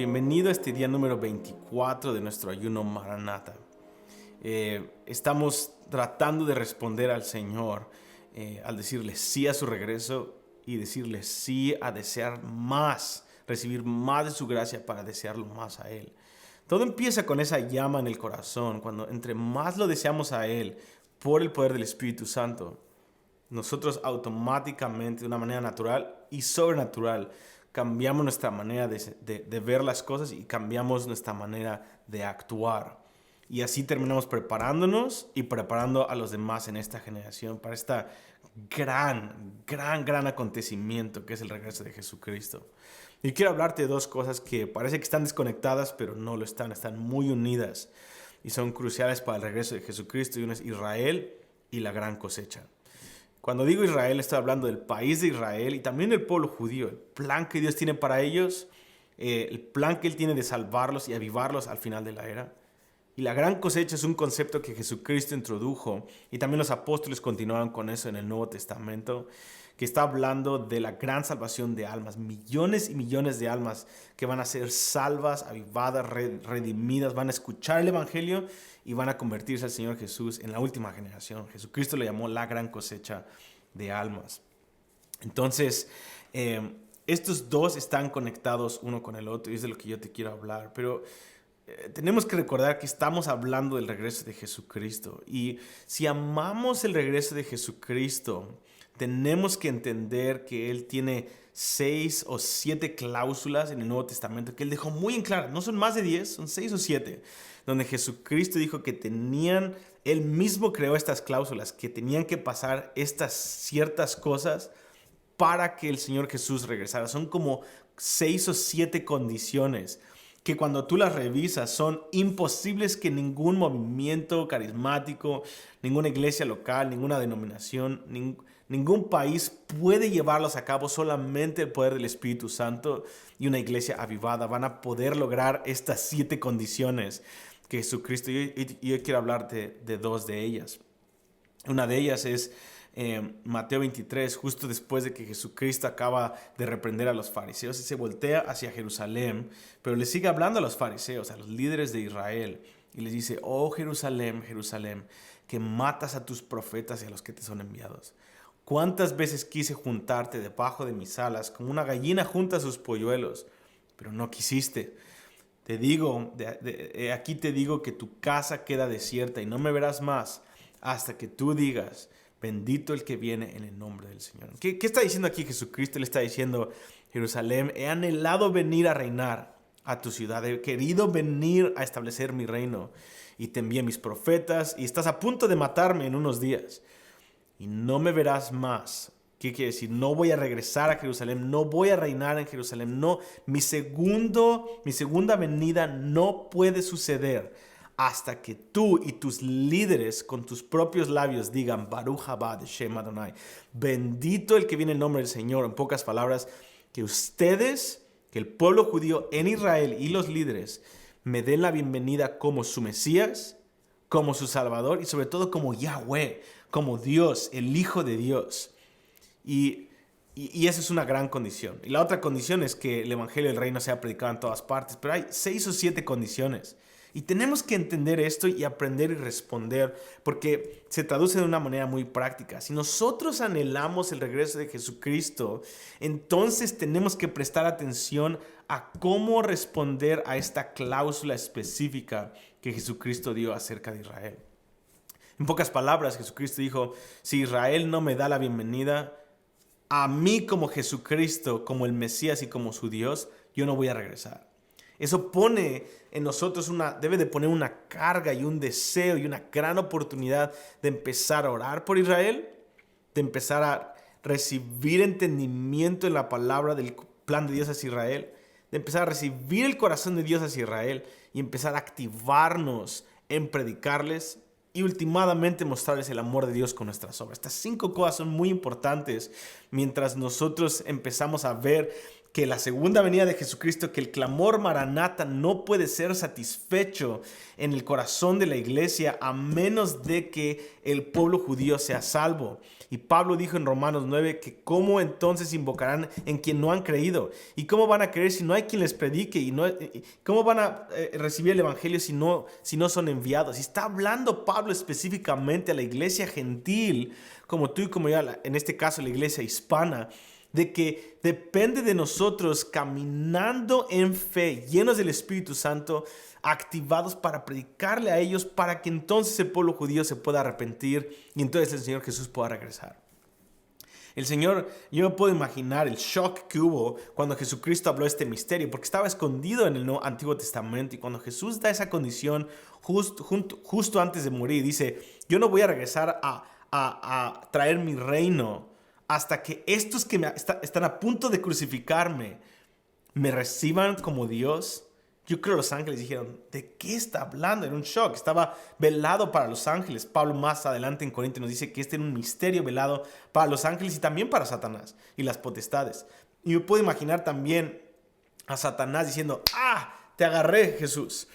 Bienvenido a este día número 24 de nuestro ayuno Maranata. Estamos tratando de responder al Señor al decirle sí a su regreso y decirle sí a desear más, recibir más de su gracia para desearlo más a Él. Todo empieza con esa llama en el corazón, cuando entre más lo deseamos a Él por el poder del Espíritu Santo, nosotros automáticamente, de una manera natural y sobrenatural, cambiamos nuestra manera de ver las cosas y cambiamos nuestra manera de actuar. Y así terminamos preparándonos y preparando a los demás en esta generación para este gran acontecimiento que es el regreso de Jesucristo. Y quiero hablarte de dos cosas que parece que están desconectadas, pero no lo están muy unidas y son cruciales para el regreso de Jesucristo. Y uno es Israel y la gran cosecha. Cuando digo Israel, estoy hablando del país de Israel y también del pueblo judío, el plan que Dios tiene para ellos, el plan que Él tiene de salvarlos y avivarlos al final de la era. Y la gran cosecha es un concepto que Jesucristo introdujo y también los apóstoles continuaron con eso en el Nuevo Testamento, que está hablando de la gran salvación de almas, millones y millones de almas que van a ser salvas, avivadas, redimidas, van a escuchar el Evangelio y van a convertirse al Señor Jesús en la última generación. Jesucristo le llamó la gran cosecha de almas. Entonces, estos dos están conectados uno con el otro y es de lo que yo te quiero hablar, pero tenemos que recordar que estamos hablando del regreso de Jesucristo y si amamos el regreso de Jesucristo, tenemos que entender que Él tiene 6 o 7 cláusulas en el Nuevo Testamento que Él dejó muy en claro. No son más de 10, son 6 o 7, donde Jesucristo dijo que Él mismo creó estas cláusulas, que tenían que pasar estas ciertas cosas para que el Señor Jesús regresara. Son como 6 o 7 condiciones que cuando tú las revisas son imposibles que ningún movimiento carismático, ninguna iglesia local, ninguna denominación, ningún país puede llevarlos a cabo. Solamente el poder del Espíritu Santo y una iglesia avivada van a poder lograr estas 7 condiciones que Jesucristo, y yo quiero hablarte de 2 de ellas. Una de ellas es Mateo 23, justo después de que Jesucristo acaba de reprender a los fariseos y se voltea hacia Jerusalén, pero le sigue hablando a los fariseos, a los líderes de Israel, y les dice: oh Jerusalén, Jerusalén, que matas a tus profetas y a los que te son enviados. ¿Cuántas veces quise juntarte debajo de mis alas, como una gallina junta sus polluelos, pero no quisiste? Te digo, aquí te digo que tu casa queda desierta y no me verás más hasta que tú digas: bendito el que viene en el nombre del Señor. ¿Qué está diciendo aquí Jesucristo? Le está diciendo: Jerusalén, he anhelado venir a reinar a tu ciudad, he querido venir a establecer mi reino y te envié mis profetas y estás a punto de matarme en unos días y no me verás más. ¿Qué quiere decir? No voy a regresar a Jerusalén, no voy a reinar en Jerusalén, no, mi segunda venida no puede suceder hasta que tú y tus líderes con tus propios labios digan: Baruch haba Shem Adonai, bendito el que viene en nombre del Señor. En pocas palabras, que ustedes, que el pueblo judío en Israel y los líderes me den la bienvenida como su Mesías, como su Salvador y sobre todo como Yahweh, como Dios, el Hijo de Dios. Y esa es una gran condición. Y la otra condición es que el Evangelio del Reino sea predicado en todas partes. Pero hay 6 o 7 condiciones. Y tenemos que entender esto y aprender y responder, porque se traduce de una manera muy práctica. Si nosotros anhelamos el regreso de Jesucristo, entonces tenemos que prestar atención a cómo responder a esta cláusula específica que Jesucristo dio acerca de Israel. En pocas palabras, Jesucristo dijo: si Israel no me da la bienvenida a mí como Jesucristo, como el Mesías y como su Dios, yo no voy a regresar. Eso pone en nosotros debe de poner una carga y un deseo y una gran oportunidad de empezar a orar por Israel, de empezar a recibir entendimiento en la palabra del plan de Dios hacia Israel, de empezar a recibir el corazón de Dios hacia Israel y empezar a activarnos en predicarles y últimamente mostrarles el amor de Dios con nuestras obras. Estas 5 cosas son muy importantes mientras nosotros empezamos a ver que la segunda venida de Jesucristo, que el clamor Maranata no puede ser satisfecho en el corazón de la iglesia a menos de que el pueblo judío sea salvo. Y Pablo dijo en Romanos 9 que cómo entonces invocarán en quien no han creído, y cómo van a creer si no hay quien les predique, y cómo van a recibir el evangelio si no son enviados. Y está hablando Pablo específicamente a la iglesia gentil, como tú y como yo, en este caso la iglesia hispana, de que depende de nosotros caminando en fe, llenos del Espíritu Santo, activados para predicarle a ellos, para que entonces el pueblo judío se pueda arrepentir y entonces el Señor Jesús pueda regresar. El Señor, yo me puedo imaginar el shock que hubo cuando Jesucristo habló este misterio, porque estaba escondido en el Antiguo Testamento, y cuando Jesús da esa condición justo antes de morir, dice: yo no voy a regresar a traer mi reino hasta que estos que están a punto de crucificarme me reciban como Dios. Yo creo que los ángeles dijeron: ¿de qué está hablando? Era un shock, estaba velado para los ángeles. Pablo más adelante en Corintios nos dice que este era un misterio velado para los ángeles y también para Satanás y las potestades. Y yo puedo imaginar también a Satanás diciendo: te agarré, Jesús.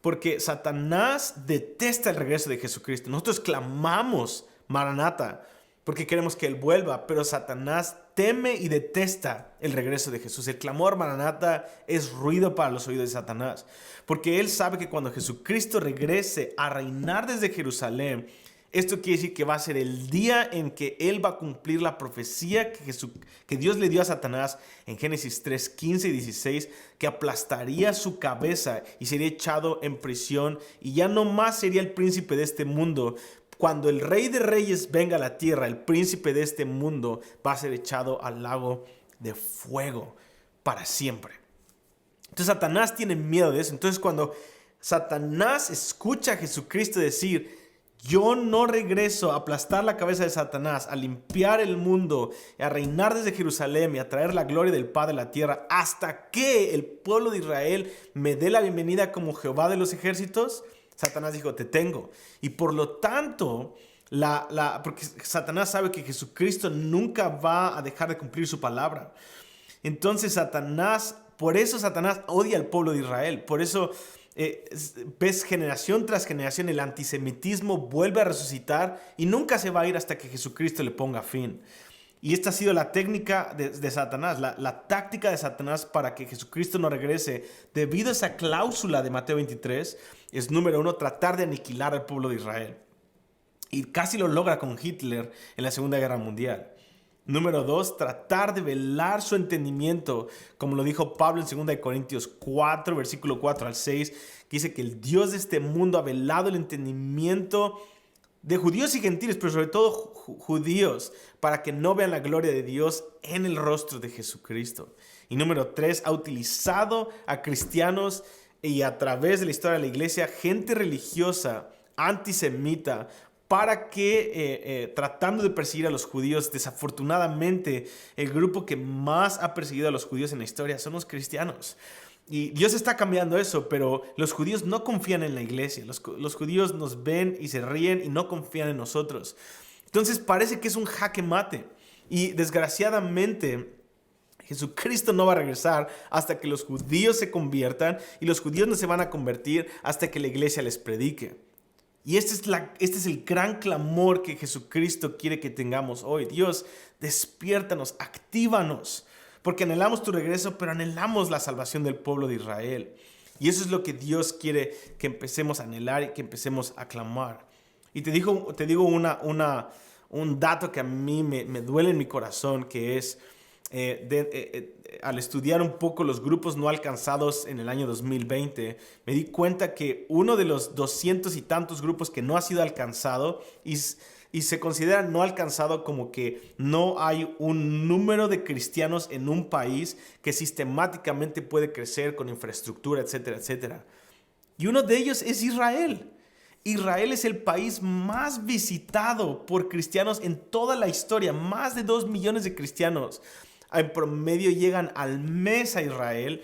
Porque Satanás detesta el regreso de Jesucristo. Nosotros clamamos Maranata porque queremos que Él vuelva, pero Satanás teme y detesta el regreso de Jesús. El clamor Maranata es ruido para los oídos de Satanás, porque él sabe que cuando Jesucristo regrese a reinar desde Jerusalén, esto quiere decir que va a ser el día en que Él va a cumplir la profecía que Dios le dio a Satanás en Génesis 3, 15 y 16, que aplastaría su cabeza y sería echado en prisión y ya no más sería el príncipe de este mundo. Cuando el Rey de Reyes venga a la tierra, el príncipe de este mundo va a ser echado al lago de fuego para siempre. Entonces Satanás tiene miedo de eso. Entonces cuando Satanás escucha a Jesucristo decir: yo no regreso a aplastar la cabeza de Satanás, a limpiar el mundo, a reinar desde Jerusalén y a traer la gloria del Padre a la tierra, hasta que el pueblo de Israel me dé la bienvenida como Jehová de los ejércitos, Satanás dijo: te tengo. Y por lo tanto, porque Satanás sabe que Jesucristo nunca va a dejar de cumplir su palabra. Entonces por eso Satanás odia al pueblo de Israel. Por eso ves generación tras generación el antisemitismo vuelve a resucitar y nunca se va a ir hasta que Jesucristo le ponga fin. Y esta ha sido la técnica de Satanás, la táctica de Satanás para que Jesucristo no regrese. Debido a esa cláusula de Mateo 23, es número 1, tratar de aniquilar al pueblo de Israel. Y casi lo logra con Hitler en la Segunda Guerra Mundial. Número 2, tratar de velar su entendimiento, como lo dijo Pablo en 2 Corintios 4, versículo 4 al 6, que dice que el Dios de este mundo ha velado el entendimiento de judíos y gentiles, pero sobre todo judíos, para que no vean la gloria de Dios en el rostro de Jesucristo. Y número 3, ha utilizado a cristianos y a través de la historia de la iglesia, gente religiosa, antisemita, para que, tratando de perseguir a los judíos, desafortunadamente, el grupo que más ha perseguido a los judíos en la historia son los cristianos. Y Dios está cambiando eso, pero los judíos no confían en la iglesia. Los judíos nos ven y se ríen y no confían en nosotros. Entonces parece que es un jaque mate. Y desgraciadamente Jesucristo no va a regresar hasta que los judíos se conviertan, y los judíos no se van a convertir hasta que la iglesia les predique. Y este es el gran clamor que Jesucristo quiere que tengamos hoy. Dios, despiértanos, actívanos, porque anhelamos tu regreso, pero anhelamos la salvación del pueblo de Israel. Y eso es lo que Dios quiere que empecemos a anhelar y que empecemos a clamar. Y te digo un dato que a mí me duele en mi corazón, que es al estudiar un poco los grupos no alcanzados en el año 2020, me di cuenta que uno de los 200 y tantos grupos que no ha sido alcanzado y se considera no alcanzado como que no hay un número de cristianos en un país que sistemáticamente puede crecer con infraestructura, etcétera, etcétera. Y uno de ellos es Israel. Israel es el país más visitado por cristianos en toda la historia. Más de 2 millones de cristianos en promedio llegan al mes a Israel,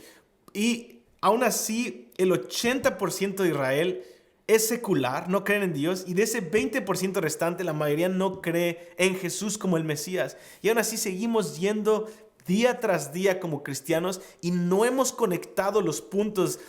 y aún así el 80% de Israel es secular, no creen en Dios, y de ese 20% restante la mayoría no cree en Jesús como el Mesías. Y aún así seguimos yendo día tras día como cristianos y no hemos conectado los puntos,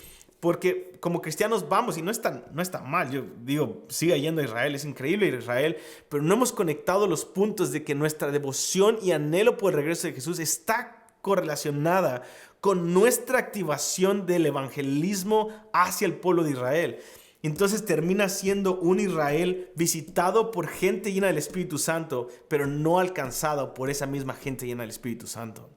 porque como cristianos vamos y no es tan mal. Yo digo, siga yendo a Israel, es increíble ir a Israel, pero no hemos conectado los puntos de que nuestra devoción y anhelo por el regreso de Jesús está correlacionada con nuestra activación del evangelismo hacia el pueblo de Israel. Entonces termina siendo un Israel visitado por gente llena del Espíritu Santo, pero no alcanzado por esa misma gente llena del Espíritu Santo.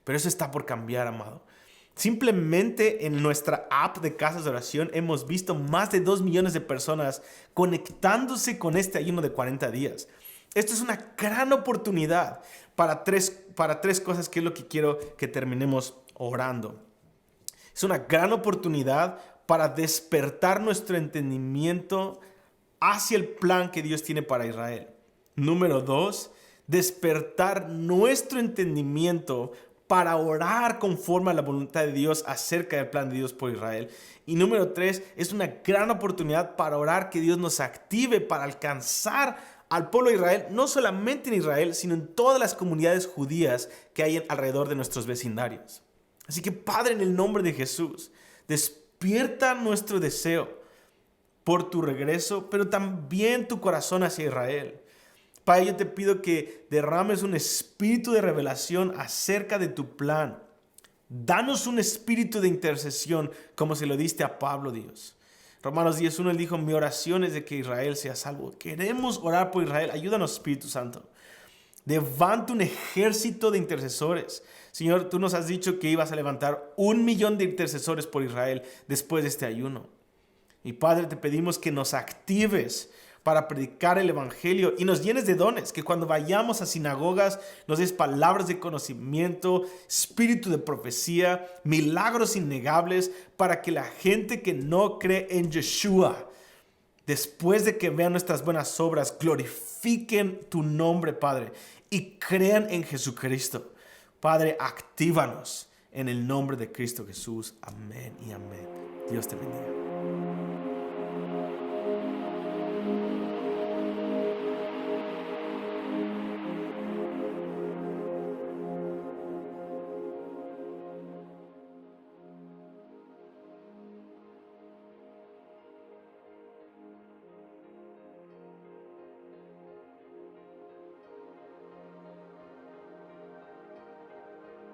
Pero eso está por cambiar, amado. Simplemente en nuestra app de casas de oración hemos visto más de 2 millones de personas conectándose con este ayuno de 40 días. Esto es una gran oportunidad para tres cosas, que es lo que quiero que terminemos orando. Es una gran oportunidad para despertar nuestro entendimiento hacia el plan que Dios tiene para Israel. Número 2, despertar nuestro entendimiento para orar conforme a la voluntad de Dios acerca del plan de Dios por Israel. Y número 3, es una gran oportunidad para orar que Dios nos active para alcanzar al pueblo de Israel, no solamente en Israel, sino en todas las comunidades judías que hay alrededor de nuestros vecindarios. Así que, Padre, en el nombre de Jesús, despierta nuestro deseo por tu regreso, pero también tu corazón hacia Israel. Padre, yo te pido que derrames un espíritu de revelación acerca de tu plan. Danos un espíritu de intercesión como se lo diste a Pablo, Dios. Romanos 10:1, él dijo, mi oración es de que Israel sea salvo. Queremos orar por Israel. Ayúdanos, Espíritu Santo. Levanta un ejército de intercesores. Señor, tú nos has dicho que ibas a levantar 1 millón de intercesores por Israel después de este ayuno. Y Padre, te pedimos que nos actives para predicar el evangelio y nos llenes de dones, que cuando vayamos a sinagogas nos des palabras de conocimiento, espíritu de profecía, milagros innegables, para que la gente que no cree en Yeshua, después de que vean nuestras buenas obras, glorifiquen tu nombre, Padre, y crean en Jesucristo. Padre, actívanos en el nombre de Cristo Jesús. Amén y amén. Dios te bendiga.